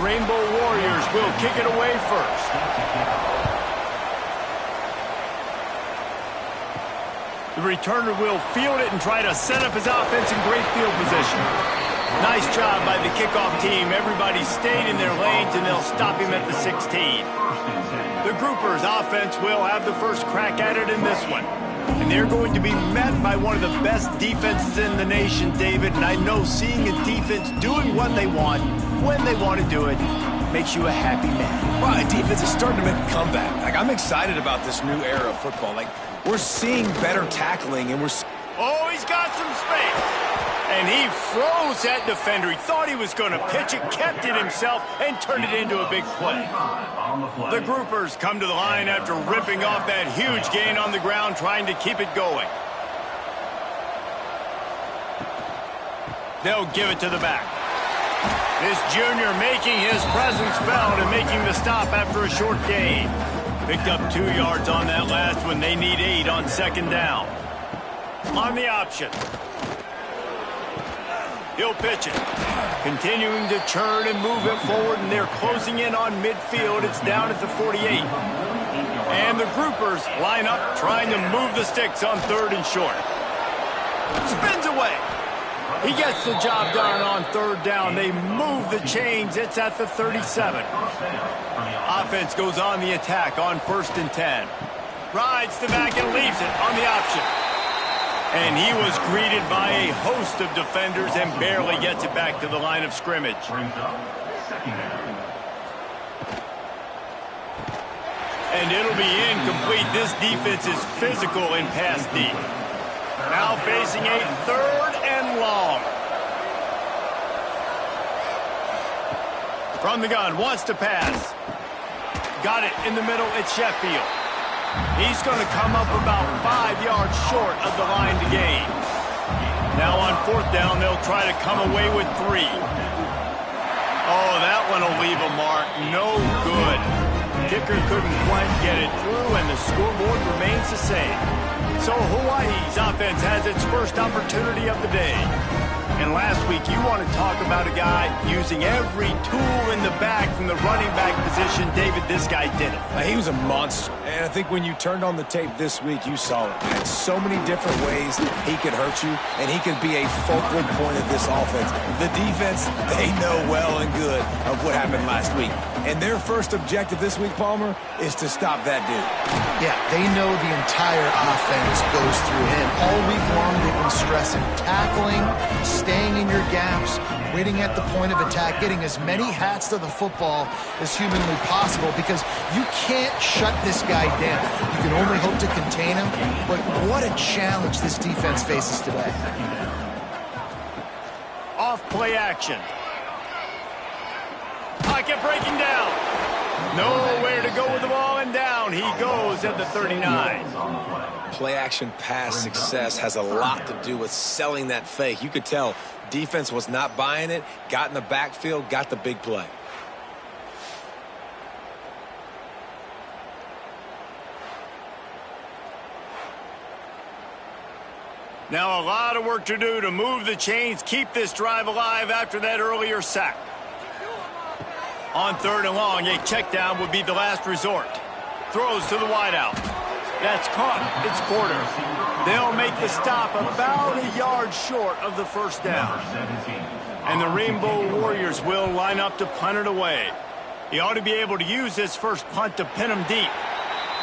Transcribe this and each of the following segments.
Rainbow Warriors will kick it away first. The returner will field it and try to set up his offense in great field position. Nice job by the kickoff team. Everybody stayed in their lanes, and they'll stop him at the 16. The Groupers offense will have the first crack at it in this one. And they're going to be met by one of the best defenses in the nation, David. And I know seeing a defense doing what they want, when they want to do it, makes you a happy man. Well, defense is starting to make a comeback. Like, I'm excited about this new era of football. Like, we're seeing better tackling, and Oh, he's got some space. And he froze that defender. He thought he was going to pitch it, kept it himself, and turned it into a big play. The Groupers come to the line after ripping off that huge gain on the ground, trying to keep it going. They'll give it to the back. This junior making his presence felt and making the stop after a short gain. Picked up 2 yards on that last one. They need 8 on second down. On the option. He'll pitch it. Continuing to churn and move it forward, and they're closing in on midfield. It's down at the 48. And the Groupers line up, trying to move the sticks on 3rd and short. Spins away. He gets the job done on 3rd down. They move the chains. It's at the 37. Offense goes on the attack on 1st and 10. Rides the back and leaves it on the option. And he was greeted by a host of defenders and barely gets it back to the line of scrimmage. And it'll be incomplete. This defense is physical in pass deep. Now facing a 3rd and long. From the gun, wants to pass. Got it in the middle, it's Sheffield. He's going to come up about 5 yards short of the line to gain. Now on 4th down, they'll try to come away with 3. Oh, that one will leave a mark. No good. Kicker couldn't quite get it through, and the scoreboard remains the same. So Hawaii's offense has its first opportunity of the day. And last week, you want to talk about a guy using every tool in the bag from the running back position. David, this guy did it. He was a monster. And I think when you turned on the tape this week, you saw it. Man, so many different ways he could hurt you, and he could be a focal point of this offense. The defense, they know well and good of what happened last week. And their first objective this week, Palmer, is to stop that dude. Yeah, they know the entire offense goes through him. All week long, they've been stressing tackling, staying in your gaps, waiting at the point of attack, getting as many hats to the football as humanly possible, because you can't shut this guy down. You can only hope to contain him, but what a challenge this defense faces today. Off play action. Pocket breaking down. Nowhere to go with the ball, and down he goes at the 39. Play action pass success has a lot to do with selling that fake. You could tell defense was not buying it, got in the backfield, got the big play. Now a lot of work to do to move the chains, keep this drive alive after that earlier sack. On 3rd and long, a check down would be the last resort. Throws to the wideout. That's caught. It's Porter. They'll make the stop about a yard short of the 1st down. And the Rainbow Warriors will line up to punt it away. He ought to be able to use this first punt to pin him deep.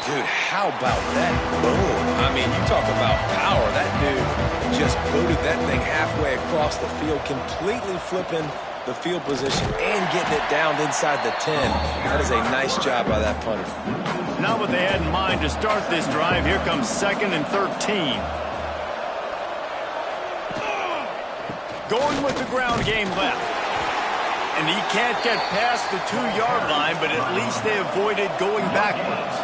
Dude, how about that boom? I mean, you talk about power. That dude just booted that thing halfway across the field, completely flipping the field position and getting it down inside the 10. That is a nice job by that punter. Not what they had in mind to start this drive. Here comes 2nd and 13. Going with the ground game left. And he can't get past the 2-yard line, but at least they avoided going backwards.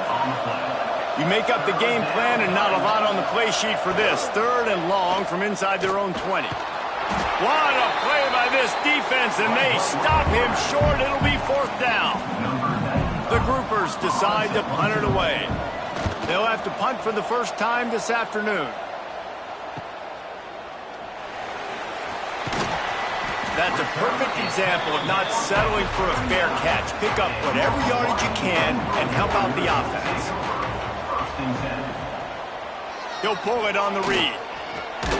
You make up the game plan, and not a lot on the play sheet for this. 3rd and long from inside their own 20. What a play by this defense, and they stop him short. It'll be 4th down. The Groupers decide to punt it away. They'll have to punt for the first time this afternoon. That's a perfect example of not settling for a fair catch. Pick up whatever yardage you can and help out the offense. He'll pull it on the read.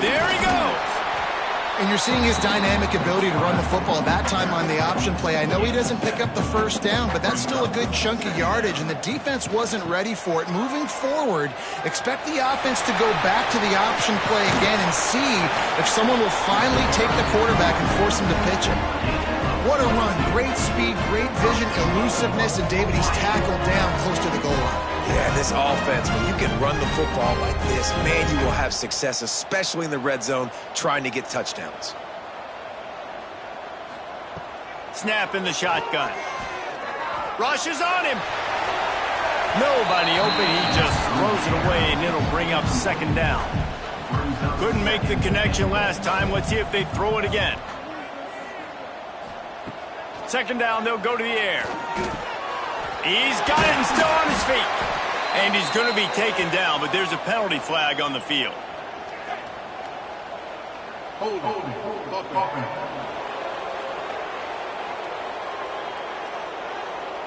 There he goes. And you're seeing his dynamic ability to run the football. That time on the option play, I know he doesn't pick up the first down, but that's still a good chunk of yardage, and the defense wasn't ready for it. Moving forward, expect the offense to go back to the option play again and see if someone will finally take the quarterback and force him to pitch it. What a run. Great speed, great vision, elusiveness, and David, he's tackled down close to the goal line. Yeah, this offense, when you can run the football like this, man, you will have success, especially in the red zone, trying to get touchdowns. Snap in the shotgun. Rushes on him. Nobody open. He just throws it away, and it'll bring up second down. Couldn't make the connection last time. Let's see if they throw it again. Second down, they'll go to the air. He's got it and still on his feet. And he's going to be taken down, but there's a penalty flag on the field.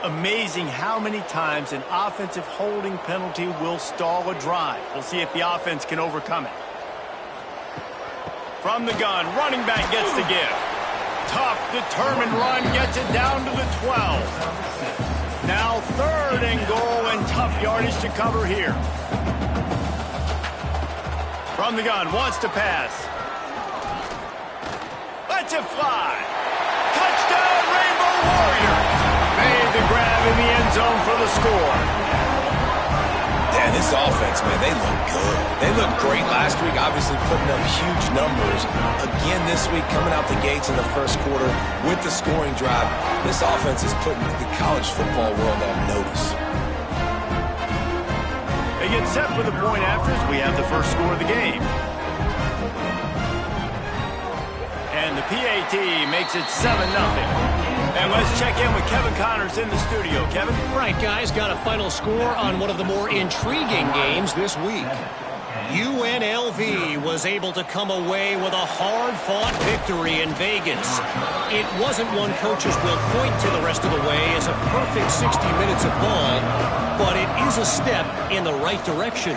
Amazing how many times an offensive holding penalty will stall a drive. We'll see if the offense can overcome it. From the gun, running back gets the give. Tough, determined run gets it down to the 12. Now third and goal, and tough yardage to cover here. From the gun, wants to pass. Lets it fly. Touchdown, Rainbow Warriors. Made the grab in the end zone for the score. Yeah, this offense, man, they look good. They looked great last week, obviously putting up huge numbers. Again this week, coming out the gates in the first quarter with the scoring drive. This offense is putting the college football world on notice. They get set for the point after as we have the first score of the game. And the PAT makes it 7-0. And let's check in with Kevin Connors in the studio. Kevin? Right, guys, got a final score on one of the more intriguing games this week. UNLV was able to come away with a hard-fought victory in Vegas. It wasn't one coaches will point to the rest of the way as a perfect 60 minutes of ball, but it is a step in the right direction.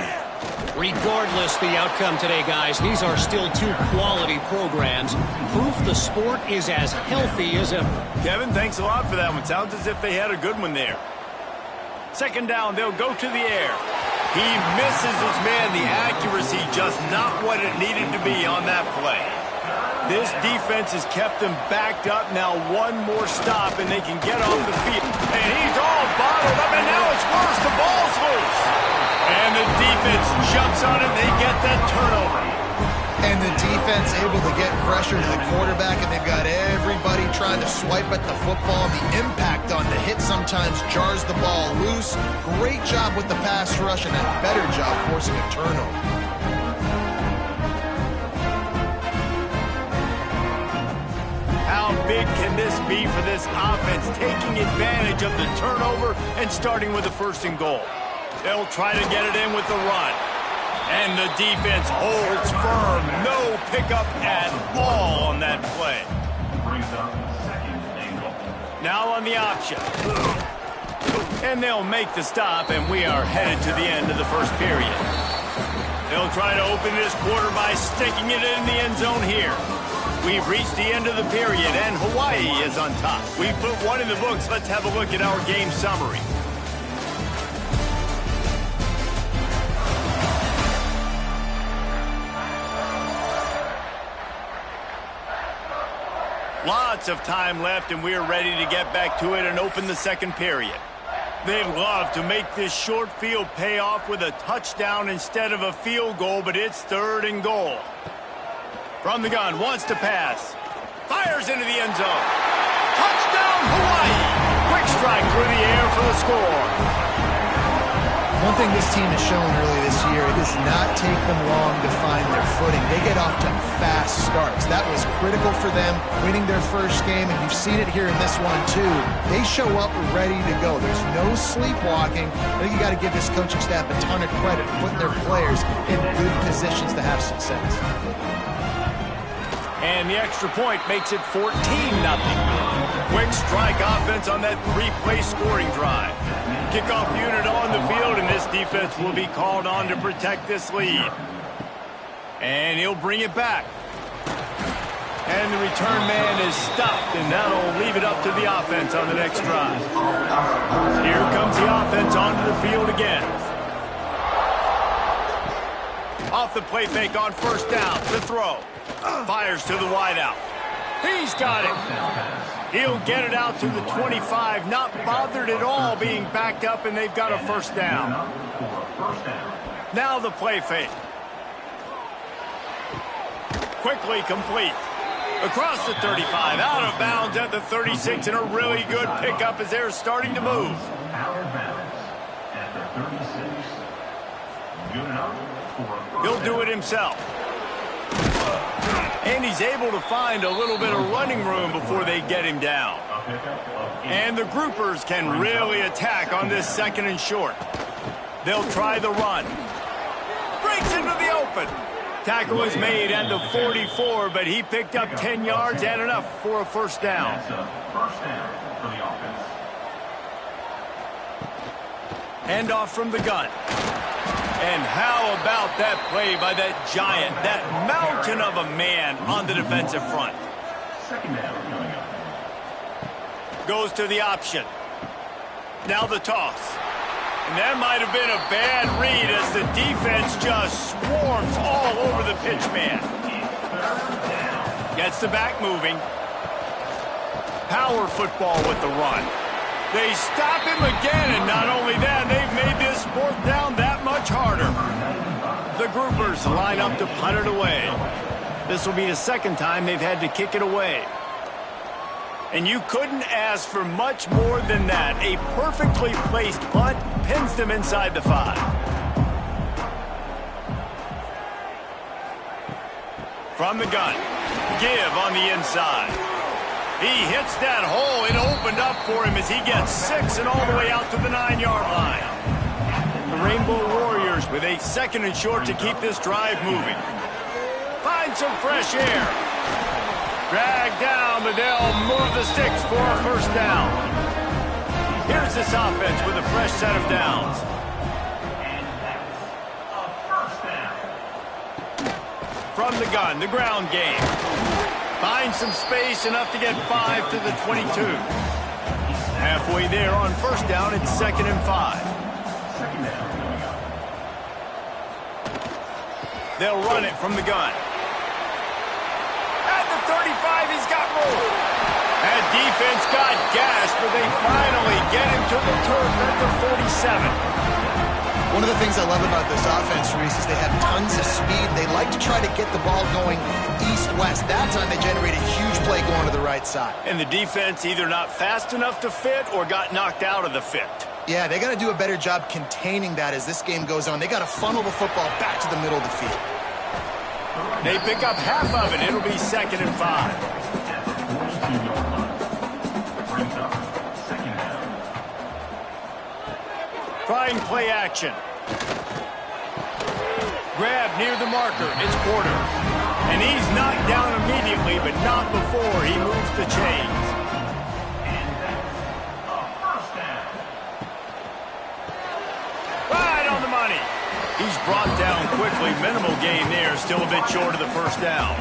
Regardless the outcome today, guys, these are still two quality programs. Proof the sport is as healthy as ever. Kevin, thanks a lot for that one. Sounds as if they had a good one there. Second down, they'll go to the air. He misses his man. The accuracy just not what it needed to be on that play. This defense has kept them backed up. Now one more stop, and they can get off the field. And he's all bottled up, and now it's worse. The ball's loose. And the defense jumps on it. They get that turnover. And the defense able to get pressure to the quarterback, and they've got everybody trying to swipe at the football. The impact on the hit sometimes jars the ball loose. Great job with the pass rush, and a better job forcing a turnover. How big can this be for this offense, taking advantage of the turnover and starting with a first and goal? They'll try to get it in with the run. And the defense holds firm. No pickup at all on that play. Now on the option. And they'll make the stop, and we are headed to the end of the first period. They'll try to open this quarter by sticking it in the end zone here. We've reached the end of the period, and Hawaii is on top. We've put one in the books. Let's have a look at our game summary. Lots of time left, and we're ready to get back to it and open the second period. They'd love to make this short field pay off with a touchdown instead of a field goal, but it's third and goal. From the gun, wants to pass. Fires into the end zone. Touchdown, Hawaii! Quick strike through the air for the score. One thing this team has shown early this year, it does not take them long to find their footing. They get off to fast starts. That was critical for them, winning their first game, and you've seen it here in this one too. They show up ready to go. There's no sleepwalking. I think you got to give this coaching staff a ton of credit for putting their players in good positions to have success. And the extra point makes it 14-0. Quick strike offense on that three-play scoring drive. Kickoff unit on the field, and this defense will be called on to protect this lead. And he'll bring it back. And the return man is stopped, and that'll leave it up to the offense on the next drive. Here comes the offense onto the field again. Off the play fake on first down. The throw. Fires to the wideout. He's got it. He'll get it out to the 25, not bothered at all being backed up, and they've got a first down. Now the play fake. Quickly complete. Across the 35, out of bounds at the 36, and a really good pickup as they're starting to move. He'll do it himself. And he's able to find a little bit of running room before they get him down. And the groupers can really attack on this second and short. They'll try the run. Breaks into the open. Tackle is made at the 44, but he picked up 10 yards and enough for a first down. Handoff from the gun. And how about that play by that giant, that mountain of a man on the defensive front? Goes to the option. Now the toss. And that might have been a bad read as the defense just swarms all over the pitch man. Gets the back moving. Power football with the run. They stop him again, and not only that, they've made this fourth down that much harder. The groupers line up to punt it away. This will be the second time they've had to kick it away. And you couldn't ask for much more than that. A perfectly placed punt pins them inside the 5. From the gun. Give on the inside. He hits that hole. It opened up for him as he gets 6 and all the way out to the 9-yard line. The Rainbow Warriors with a second and short to keep this drive moving. Find some fresh air. Drag down, but they'll move the sticks for a first down. Here's this offense with a fresh set of downs. From the gun, the ground game. Finds some space, enough to get 5 to the 22. Halfway there on first down, it's 2nd and 5. They'll run it from the gun. At the 35, he's got room. That defense got gashed, but they finally get him to the turf at the 47. One of the things I love about this offense, Reese, is they have tons of speed. They like to try to get the ball going east-west. That time they generate a huge play going to the right side. And the defense either not fast enough to fit or got knocked out of the fit. Yeah, they got to do a better job containing that as this game goes on. They got to funnel the football back to the middle of the field. They pick up half of it. It'll be 2nd and 5. Trying play action. Grab near the marker. It's Porter. And he's knocked down immediately, but not before he moves the chains. Right on the money. He's brought down quickly. Minimal gain there. Still a bit short of the first down.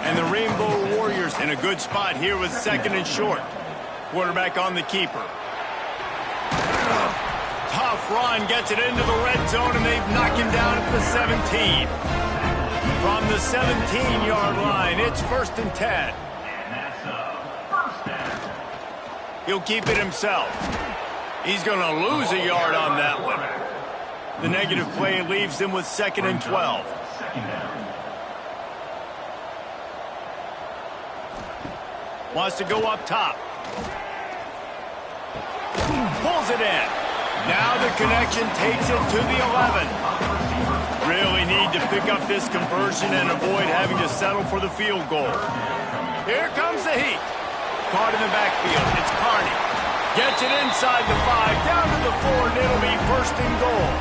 And the Rainbow Warriors in a good spot here with 2nd and short. Quarterback on the keeper. Tough run, gets it into the red zone, and they've knocked him down at the 17. From the 17-yard line, it's 1st and 10. He'll keep it himself. He's going to lose a yard on that one. The negative play leaves them with 2nd and 12. Wants to go up top. Pulls it in. Now the connection takes it to the 11. Really need to pick up this conversion and avoid having to settle for the field goal. Here comes the heat. Caught in the backfield. It's Carney. Gets it inside the 5, down to the 4, and it'll be 1st and goal.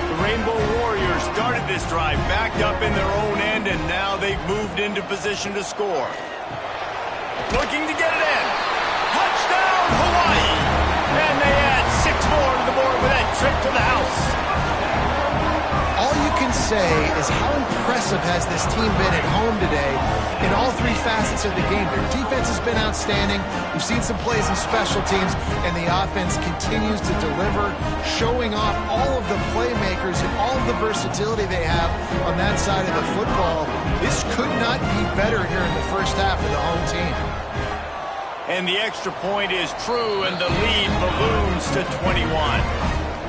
The Rainbow Warriors started started this drive backed up in their own end, and now they've moved into position to score. Looking to get it in. Touchdown, Hawaii! And they add 6 more to the board with that trip to the house. All you can say is how impressive has this team been at home today in all 3 facets of the game. Their defense has been outstanding. We've seen some plays in special teams, and the offense continues to deliver, showing off all of the playmakers and all of the versatility they have on that side of the football. This could not be better here in the first half of the home team. And the extra point is true, and the lead balloons to 21.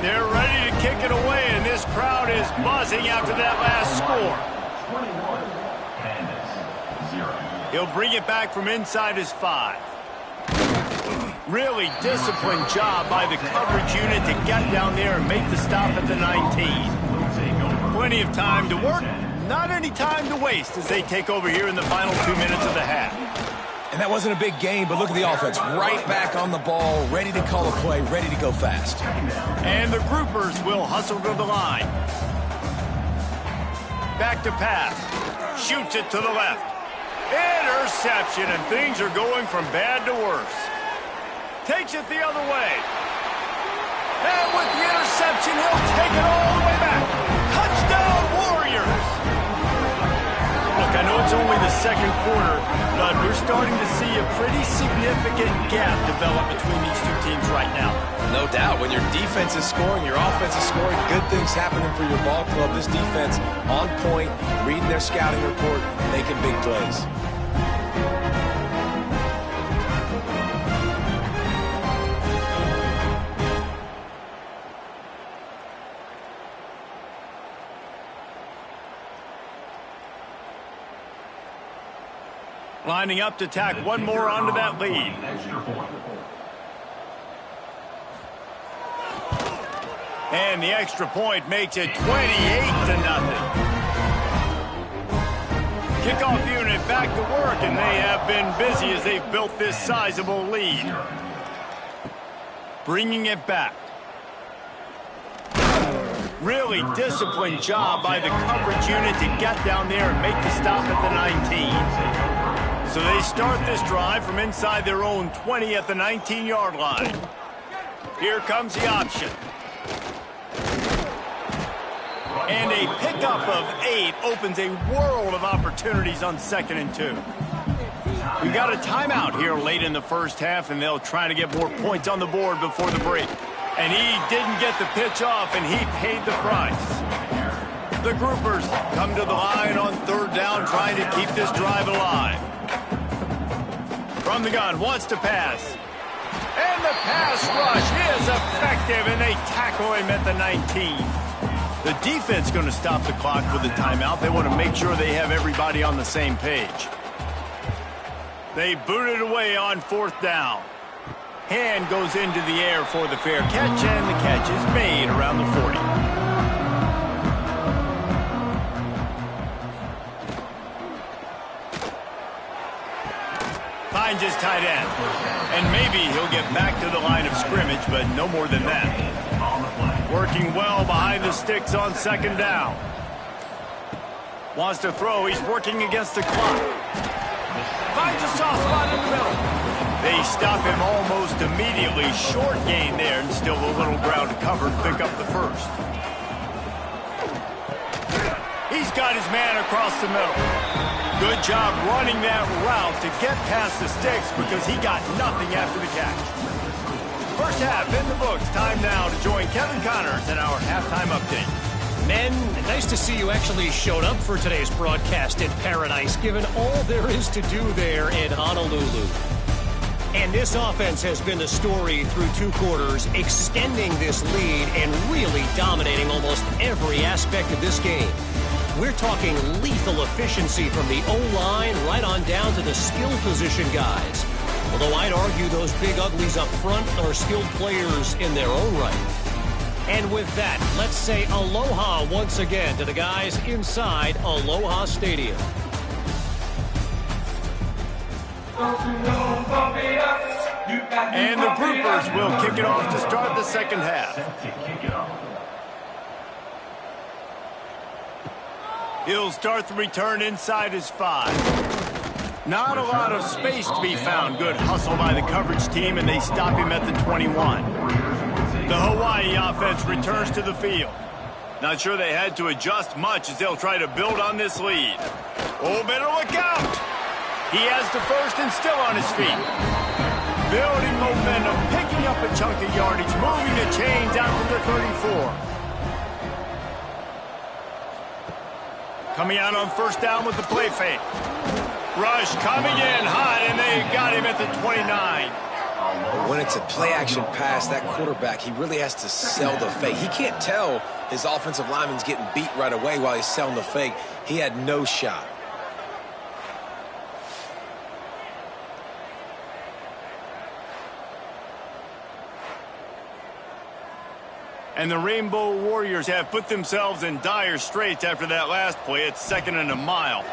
They're ready to kick it away, and this crowd is buzzing after that last score. He'll bring it back from inside his 5. Really disciplined job by the coverage unit to get down there and make the stop at the 19. Plenty of time to work, not any time to waste as they take over here in the final 2 minutes of the half. And that wasn't a big game, but look at the offense. Right back on the ball, ready to call a play, ready to go fast. And the groupers will hustle to the line. Back to pass. Shoots it to the left. Interception, and things are going from bad to worse. Takes it the other way. And with the interception, he'll take it all the way back. Touchdown, Warriors! Look, I know it's only the second quarter, but we're starting to see a pretty significant gap develop between these two teams right now. No doubt. When your defense is scoring, your offense is scoring, good things happening for your ball club. This defense on point, reading their scouting report, making big plays. Lining up to tack one more onto that lead. And the extra point makes it 28-0. Kickoff unit back to work, and they have been busy as they've built this sizable lead. Bringing it back. Really disciplined job by the coverage unit to get down there and make the stop at the 19. So they start this drive from inside their own 20 at the 19-yard line. Here comes the option. And a pickup of 8 opens a world of opportunities on 2nd and 2. We got a timeout here late in the first half, and they'll try to get more points on the board before the break. And he didn't get the pitch off, and he paid the price. The groupers come to the line on 3rd down, trying to keep this drive alive. From the gun, wants to pass. And the pass rush is effective, and they tackle him at the 19. The defense going to stop the clock with a timeout. They want to make sure they have everybody on the same page. They boot it away on 4th down. Hand goes into the air for the fair catch, and the catch is made around the 40. Finds his tight end. And maybe he'll get back to the line of scrimmage, but no more than that. Working well behind the sticks on 2nd down. Wants to throw. He's working against the clock. Finds a soft spot in the middle. They stop him almost immediately. Short gain there, and still a little ground to cover to pick up the first. He's got his man across the middle. Good job running that route to get past the sticks because he got nothing after the catch. First half in the books. Time now to join Kevin Connors in our halftime update. Men, nice to see you actually showed up for today's broadcast in paradise, given all there is to do there in Honolulu. And this offense has been the story through 2 quarters, extending this lead and really dominating almost every aspect of this game. We're talking lethal efficiency from the O-line right on down to the skill position guys. Although I'd argue those big uglies up front are skilled players in their own right. And with that, let's say aloha once again to the guys inside Aloha Stadium. And the groupers will kick it off to start the second half. He'll start the return inside his 5. Not a lot of space to be found. Good hustle by the coverage team, and they stop him at the 21. The Hawaii offense returns to the field. Not sure they had to adjust much as they'll try to build on this lead. Oh, better look out! He has the first and still on his feet. Building momentum, picking up a chunk of yardage, moving the chains out to the 34. Coming out on first down with the play fake. Rush coming in hot, and they got him at the 29. When it's a play-action pass, that quarterback, he really has to sell the fake. He can't tell his offensive lineman's getting beat right away while he's selling the fake. He had no shot. And the Rainbow Warriors have put themselves in dire straits after that last play. It's 2nd and a mile.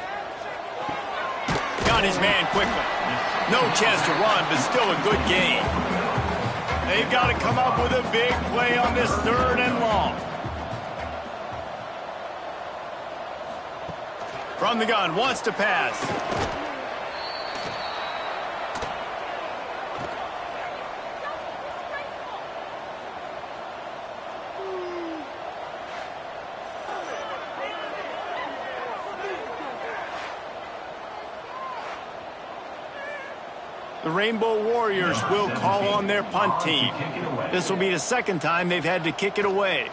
Got his man quickly. No chance to run, but still a good gain. They've got to come up with a big play on this 3rd and long. From the gun, wants to pass. The Rainbow Warriors will call on their punt team. This will be the 2nd time they've had to kick it away.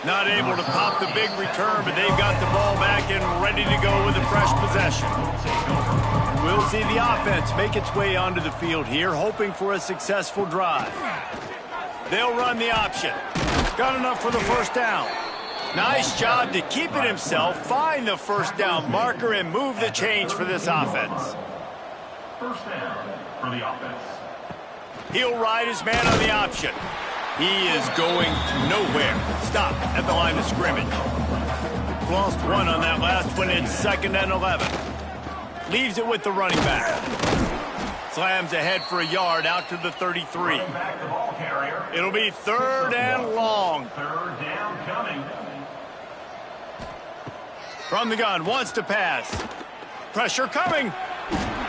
Not able to pop the big return, but they've got the ball back and ready to go with a fresh possession. We'll see the offense make its way onto the field here, hoping for a successful drive. They'll run the option. Got enough for the first down. Nice job to keep it himself, find the first down marker, and move the chains for this offense. First down for the offense. He'll ride his man on the option. He is going nowhere. Stop at the line of scrimmage. Lost one on that last one. It's 2nd and 11. Leaves it with the running back. Slams ahead for a yard out to the 33. It'll be 3rd and long. 3rd down coming. From the gun, wants to pass. Pressure coming.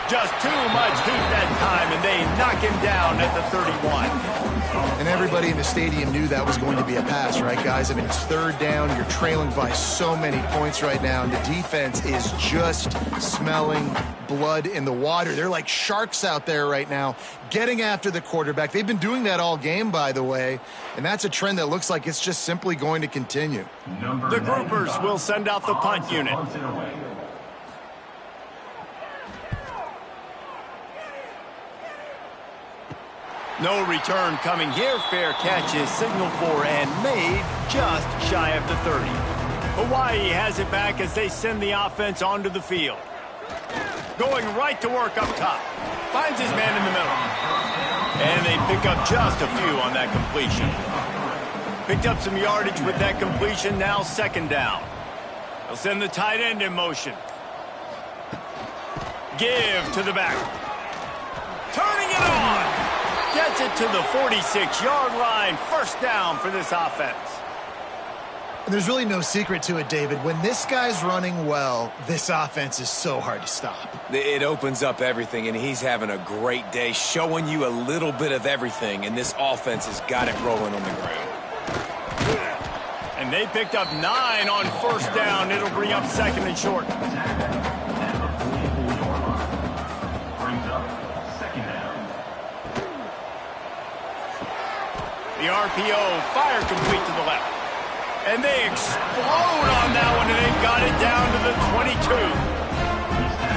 Just too much heat that time, and they knock him down at the 31. And everybody in the stadium knew that was going to be a pass, right, guys? I mean, it's 3rd down. You're trailing by so many points right now, and the defense is just smelling blood in the water. They're like sharks out there right now, getting after the quarterback. They've been doing that all game, by the way, and that's a trend that looks like it's just simply going to continue. The groupers will send out the punt unit. No return coming here. Fair catch is signaled for and made just shy of the 30. Hawaii has it back as they send the offense onto the field. Going right to work up top. Finds his man in the middle. And they pick up just a few on that completion. Picked up some yardage with that completion. Now 2nd down. They'll send the tight end in motion. Give to the back. Turning it on. Gets it to the 46-yard line. First down for this offense. And there's really no secret to it, David. When this guy's running well, this offense is so hard to stop. It opens up everything, and he's having a great day, showing you a little bit of everything, and this offense has got it rolling on the ground. And they picked up 9 on first down. It'll bring up 2nd and short. The RPO, fire complete to the left. And they explode on that one, and they've got it down to the 22.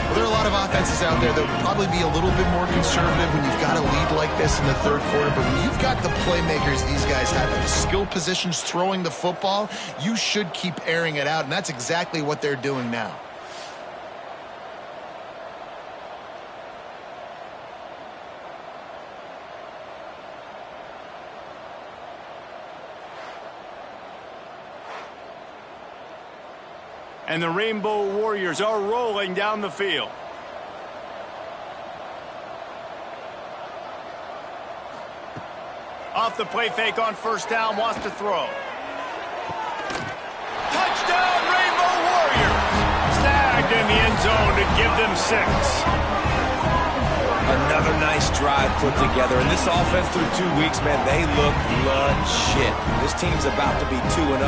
Well, there are a lot of offenses out there that would probably be a little bit more conservative when you've got a lead like this in the 3rd quarter. But when you've got the playmakers these guys have at the skill positions throwing the football, you should keep airing it out, and that's exactly what they're doing now. And the Rainbow Warriors are rolling down the field. Off the play fake on first down, wants to throw. Touchdown, Rainbow Warriors! Snagged in the end zone to give them 6. Another nice drive put together. And this offense through 2 weeks, man, they look legit. This team's about to be 2-0.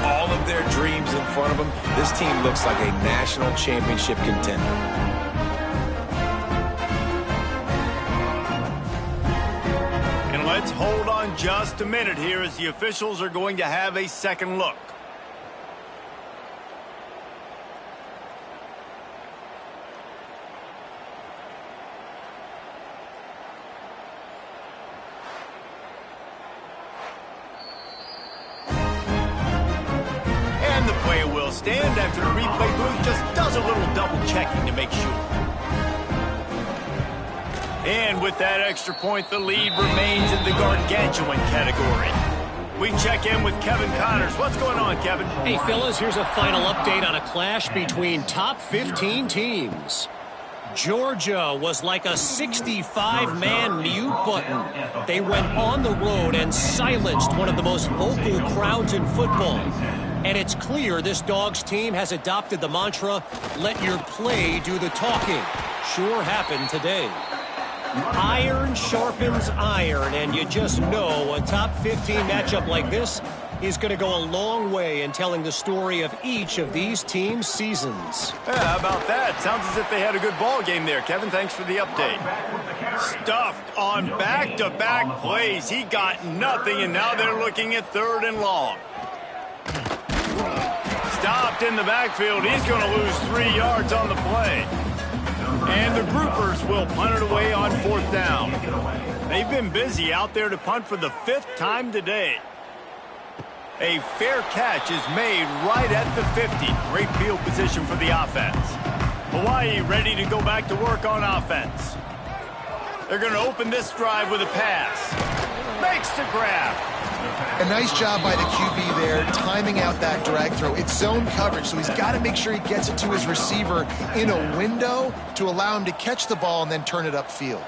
All of their dreams in front of them. This team looks like a national championship contender. And let's hold on just a minute here as the officials are going to have a second look. Stand after the replay booth just does a little double checking to make sure. And with that extra point, the lead remains in the gargantuan category. We check in with Kevin Connors. What's going on, Kevin? Hey, fellas, here's a final update on a clash between top 15 teams. Georgia was like a 65-man mute button. They went on the road and silenced one of the most vocal crowds in football. And it's clear this Dogs team has adopted the mantra, let your play do the talking. Sure happened today. Iron sharpens iron, and you just know a top 15 matchup like this is going to go a long way in telling the story of each of these teams' seasons. Yeah, how about that? Sounds as if they had a good ball game there, Kevin. Thanks for the update. Stuffed on back-to-back plays. He got nothing, and now they're looking at 3rd and long. Stopped in the backfield. He's going to lose 3 yards on the play. And the groupers will punt it away on 4th down. They've been busy out there to punt for the 5th time today. A fair catch is made right at the 50. Great field position for the offense. Hawaii ready to go back to work on offense. They're going to open this drive with a pass. Makes the grab. A nice job by the QB there, timing out that drag throw. It's zone coverage, so he's got to make sure he gets it to his receiver in a window to allow him to catch the ball and then turn it upfield.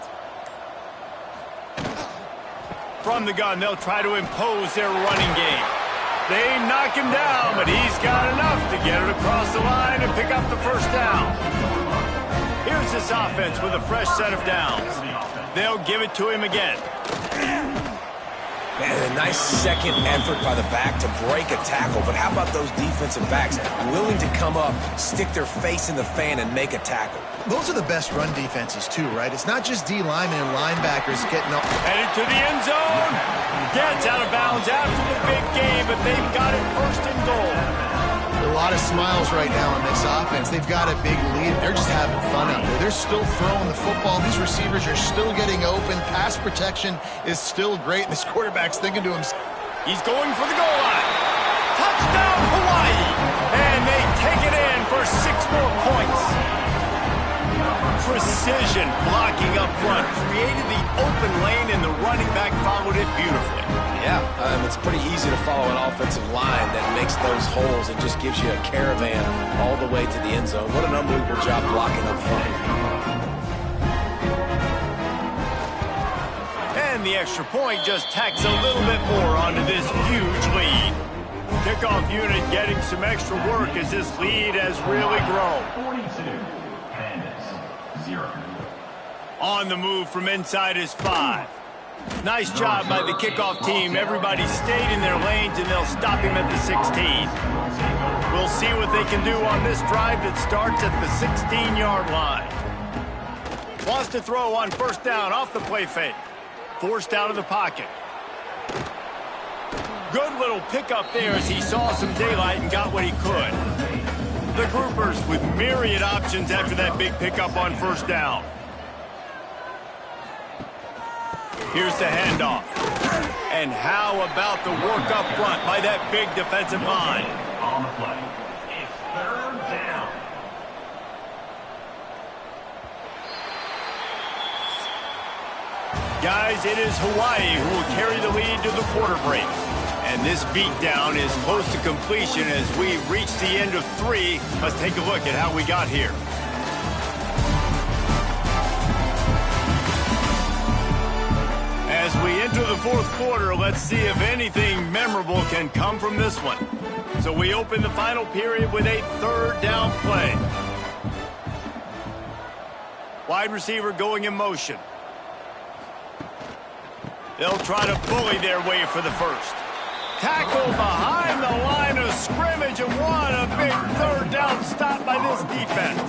From the gun, they'll try to impose their running game. They knock him down, but he's got enough to get it across the line and pick up the 1st down. Here's this offense with a fresh set of downs. They'll give it to him again. Man, a nice second effort by the back to break a tackle. But how about those defensive backs willing to come up, stick their face in the fan, and make a tackle? Those are the best run defenses, too, right? It's not just D linemen and linebackers getting up. Headed to the end zone. Gets out of bounds after the big game, but they've got it 1st and goal. A lot of smiles right now on this offense. They've got a big lead. They're just having fun out there. They're still throwing the football. These receivers are still getting open. Pass protection is still great. And this quarterback's thinking to himself, he's going for the goal line. Touchdown, Hawaii. And they take it in for 6 more points. Precision blocking up front. Created the open lane, and the running back followed it beautifully. Yeah, it's pretty easy to follow an offensive line that makes those holes and just gives you a caravan all the way to the end zone. What an unbelievable job blocking up front. And the extra point just tacks a little bit more onto this huge lead. Kickoff unit getting some extra work as this lead has really grown. 42-0. On the move from inside his 5. Nice job by the kickoff team. Everybody stayed in their lanes, and they'll stop him at the 16. We'll see what they can do on this drive that starts at the 16-yard line. Wants to throw on 1st down off the play fake. Forced out of the pocket. Good little pickup there as he saw some daylight and got what he could. The groupers with myriad options after that big pickup on 1st down. Here's the handoff. And how about the work up front by that big defensive line? On the play. It's 3rd down. Guys, it is Hawaii who will carry the lead to the quarter break. And this beatdown is close to completion as we reach the end of 3. Let's take a look at how we got here. As we enter the fourth quarter. Let's see if anything memorable can come from this one. So we open the final period with a third down play. Wide receiver going in motion. They'll try to bully their way for the first. Tackle behind the line of scrimmage, and what a big third down stop by this defense.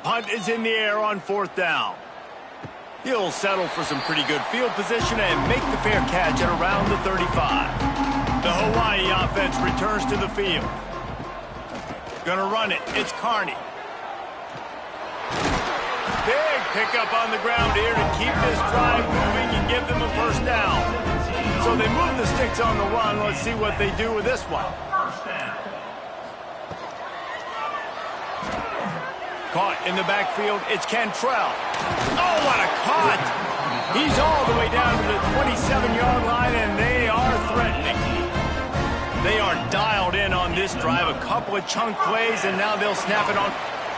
Punt is in the air on fourth down. He'll settle for some pretty good field position and make the fair catch at around the 35. The Hawaii offense returns to the field. Gonna run it. It's Carney. Big pickup on the ground here to keep this drive moving and give them a first down. So they move the sticks on the run. Let's see what they do with this one. Caught in the backfield, it's Cantrell. Oh, what a caught! He's all the way down to the 27-yard line, and they are threatening. They are dialed in on this drive. A couple of chunk plays, and now they'll snap it on.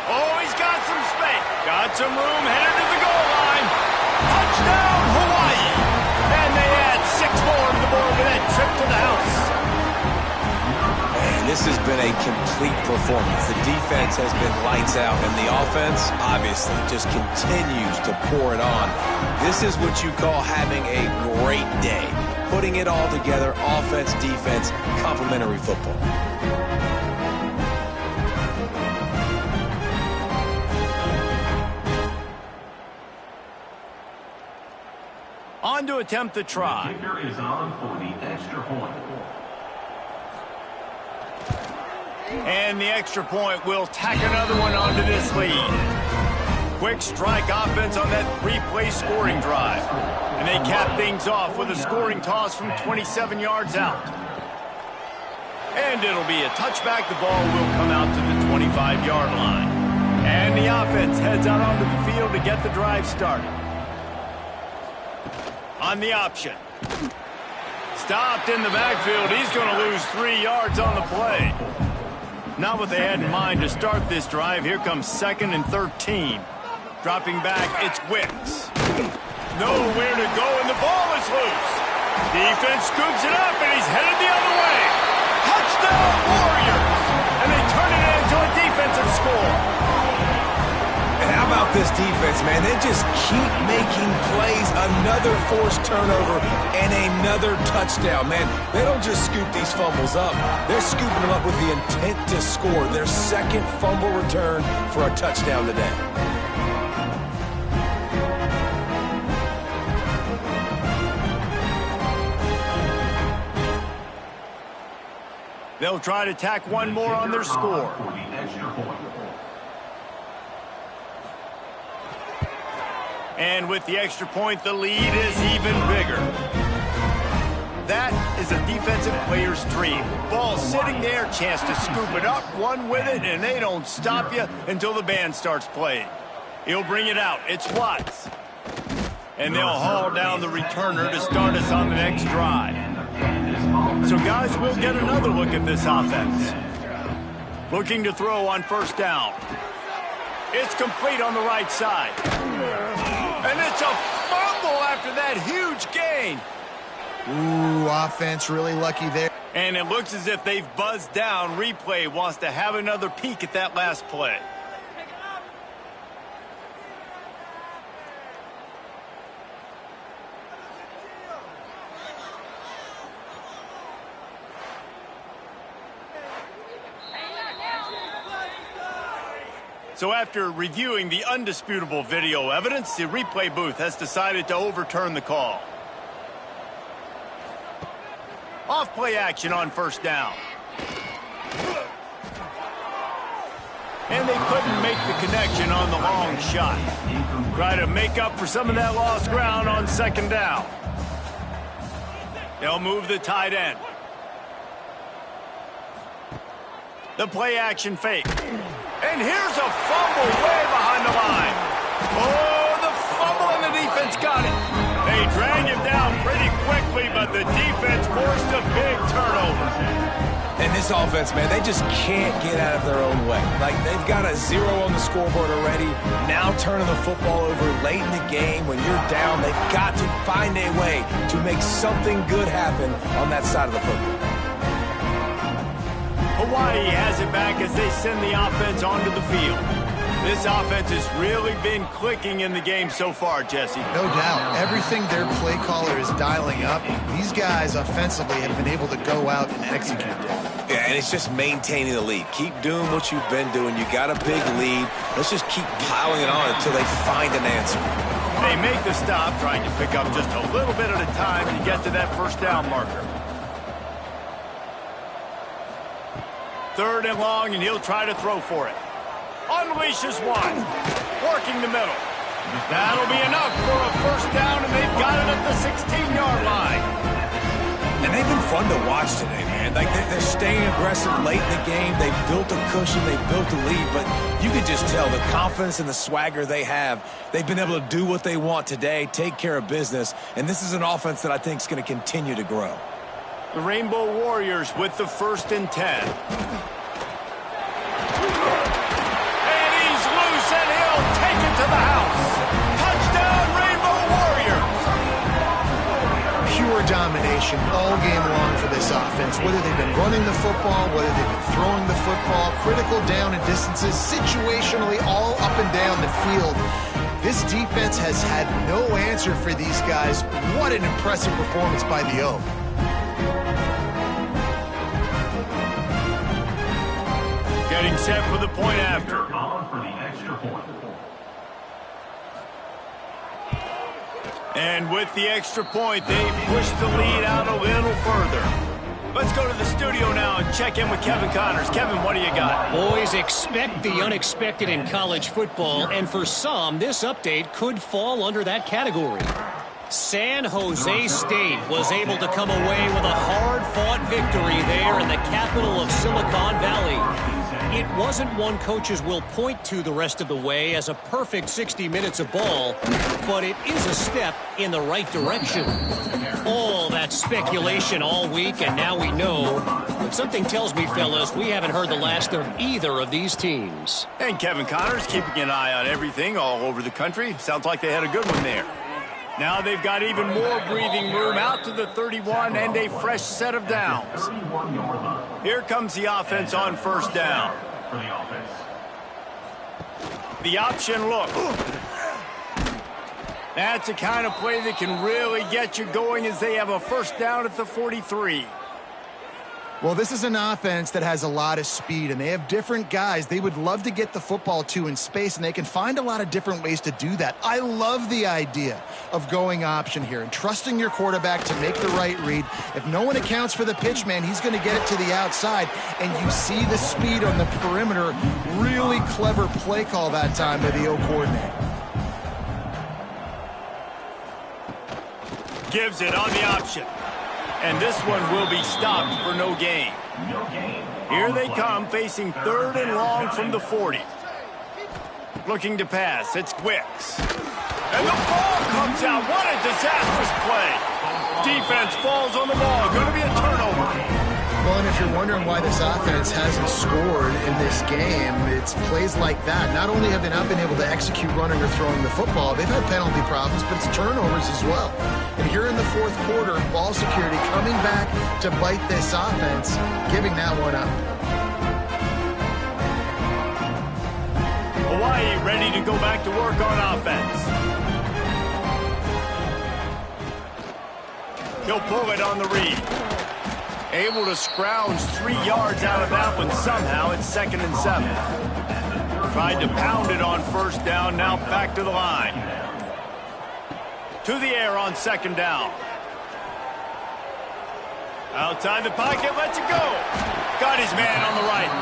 Oh, he's got some space. Got some room, headed to the goal line. Touchdown, Hawaii! And they add 6 more to the board with that trip to the house. Man, this has been a complete performance. The defense has been lights out, and the offense, obviously, just continues to pour it on. This is what you call having a great day. Putting it all together, offense, defense, complementary football. On to attempt the try. The kicker is on for the extra point. And the extra point will tack another one onto this lead. Quick strike offense on that 3-play scoring drive. And they cap things off with a scoring toss from 27 yards out. And it'll be a touchback. The ball will come out to the 25-yard line. And the offense heads out onto the field to get the drive started. On the option. Stopped in the backfield. He's going to lose 3 yards on the play. Not what they had in mind to start this drive. Here comes 2nd and 13. Dropping back, it's Wicks. Nowhere to go, and the ball is loose. Defense scoops it up, and he's headed the other way. Touchdown, Warriors! And they turn it into a defensive score. And how about this defense, man? They just keep making plays. Another forced turnover and another touchdown, man. They don't just scoop these fumbles up. They're scooping them up with the intent to score. Their 2nd fumble return for a touchdown today. They'll try to tack one more on their score. For the extra point. And with the extra point, the lead is even bigger. That is a defensive player's dream. Ball sitting there, chance to scoop it up, run with it, and they don't stop you until the band starts playing. He'll bring it out. It's Watts. And they'll haul down the returner to start us on the next drive. So, guys, we'll get another look at this offense. Looking to throw on first down. It's complete on the right side. And it's a fumble after that huge gain. Ooh, offense really lucky there. And it looks as if they've buzzed down. Replay wants to have another peek at that last play. So after reviewing the undisputable video evidence, the replay booth has decided to overturn the call. Off play action on first down. And they couldn't make the connection on the long shot. Try to make up for some of that lost ground on 2nd down. They'll move the tight end. The play action fake. And here's a fumble way behind the line. Oh, the fumble, and the defense got it. They drag him down pretty quickly, but the defense forced a big turnover. And This offense, man, they just can't get out of their own way. Like, they've got a 0 on the scoreboard already. Now turning the football over late in the game when you're down, they've got to find a way to make something good happen on that side of the football. Hawaii has it back as they send the offense onto the field. This offense has really been clicking in the game so far, Jesse. No doubt. Everything their play caller is dialing up, these guys offensively have been able to go out and execute it. Yeah, and it's just maintaining the lead. Keep doing what you've been doing. You got a big lead. Let's just keep piling it on until they find an answer. They make the stop, trying to pick up just a little bit at a time to get to that first down marker. 3rd and long, and he'll try to throw for it. Unleashes one. Working the middle. That'll be enough for a first down, and they've got it at the 16-yard line. And they've been fun to watch today, man. Like, they're staying aggressive late in the game. They've built a cushion. They've built a lead. But you can just tell the confidence and the swagger they have. They've been able to do what they want today, take care of business. And this is an offense that I think is going to continue to grow. The Rainbow Warriors with the 1st and 10. And he'll take it to the house. Touchdown, Rainbow Warriors! Pure domination all game long for this offense. Whether they've been running the football, whether they've been throwing the football, critical down and distances, situationally all up and down the field. This defense has had no answer for these guys. What an impressive performance by the O. Getting set for the point after. For the extra point. And with the extra point, they push the lead out a little further. Let's go to the studio now and check in with Kevin Connors. Kevin, what do you got? Boys, expect the unexpected in college football, and for some, this update could fall under that category. San Jose State was able to come away with a hard-fought victory there in the capital of Silicon Valley. It wasn't one coaches will point to the rest of the way as a perfect 60 minutes of ball, but it is a step in the right direction. All that speculation all week, and now we know. But something tells me, fellas, we haven't heard the last of either of these teams. And Kevin Connors keeping an eye on everything all over the country. Sounds like they had a good one there. Now they've got even more breathing room out to the 31 and a fresh set of downs. Here comes the offense on first down. The option look. That's the kind of play that can really get you going as they have a first down at the 43. Well, this is an offense that has a lot of speed, and they have different guys they would love to get the football to in space, and they can find a lot of different ways to do that. I love the idea of going option here and trusting your quarterback to make the right read. If no one accounts for the pitch, man, he's going to get it to the outside, and you see the speed on the perimeter. Really clever play call that time by the O coordinator. Gives it on the option. And this one will be stopped for no gain. Here they come, facing 3rd and long from the 40. Looking to pass, it's Wicks. And the ball comes out. What a disastrous play. Defense falls on the ball. Going to be a turnover. Well, and if you're wondering why this offense hasn't scored in this game, it's plays like that. Not only have they not been able to execute running or throwing the football, they've had penalty problems, but it's turnovers as well. And here in the 4th quarter, ball security coming back to bite this offense, giving that one up. Hawaii ready to go back to work on offense. He'll pull it on the read. Able to scrounge 3 yards out of that one somehow. It's 2nd and 7. Tried to pound it on first down. Now back to the line. To the air on 2nd down. Outside the pocket, lets it go. Got his man on the right.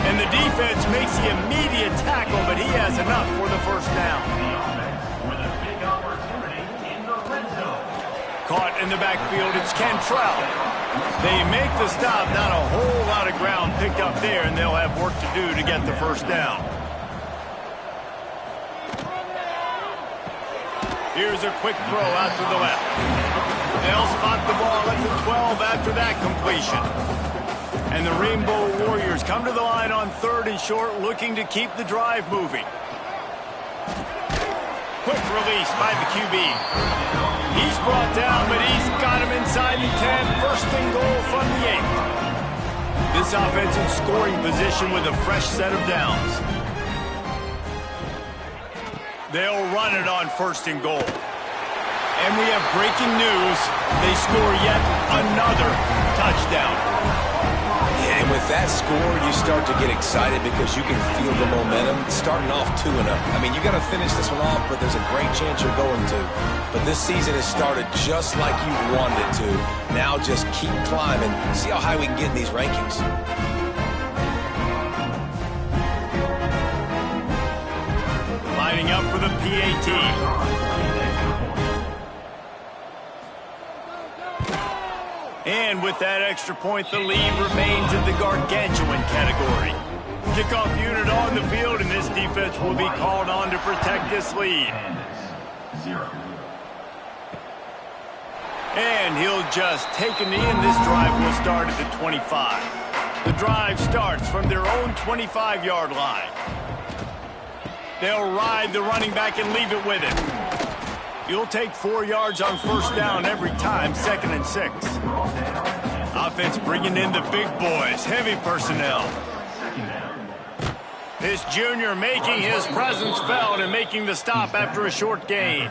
And the defense makes the immediate tackle, but he has enough for the first down. Caught in the backfield, it's Cantrell. They make the stop, not a whole lot of ground picked up there, and they'll have work to do to get the first down. Here's a quick throw out to the left. They'll spot the ball at the 12 after that completion. And the Rainbow Warriors come to the line on 3rd and short, looking to keep the drive moving. Quick release by the QB. He's brought down, but he's got him inside the 10. First and goal from the 8. This offense in scoring position with a fresh set of downs. They'll run it on 1st and goal. And we have breaking news. They score yet another touchdown. And with that score, you start to get excited because you can feel the momentum starting off 2-0. I mean, you got to finish this one off, but there's a great chance you're going to. But this season has started just like you wanted it to. Now just keep climbing. See how high we can get in these rankings. Lining up for the PAT. And with that extra point, the lead remains in the gargantuan category. Kickoff unit on the field, and this defense will be called on to protect this lead. And he'll just take a knee, and this drive will start at the 25. The drive starts from their own 25-yard line. They'll ride the running back and leave it with him. You'll take 4 yards on 1st down every time, 2nd and 6. Offense bringing in the big boys, heavy personnel. This junior making his presence felt and making the stop after a short gain.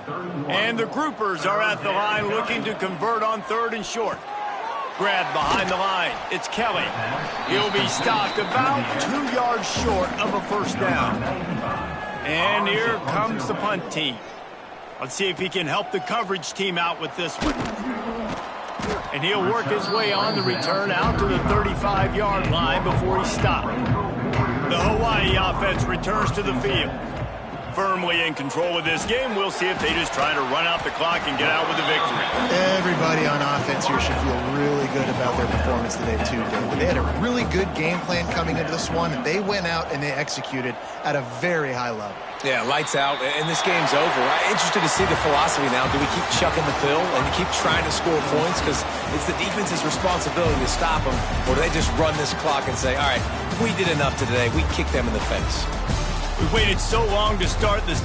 And the groupers are at the line looking to convert on 3rd and short. Grab behind the line. It's Kelly. He'll be stopped about 2 yards short of a 1st down. And here comes the punt team. Let's see if he can help the coverage team out with this one. And he'll work his way on the return out to the 35-yard line before he's stopped. The Hawaii offense returns to the field. Firmly in control of this game. We'll see if they just try to run out the clock and get out with a victory. Everybody on offense here should feel really good about their performance today, too, David. They had a really good game plan coming into this one, and they went out and they executed at a very high level. Yeah, lights out, and this game's over. I'm interested to see the philosophy now. Do we keep chucking the pill and keep trying to score points? Because it's the defense's responsibility to stop them. Or do they just run this clock and say, all right, we did enough today. We kicked them in the face. We waited so long to start this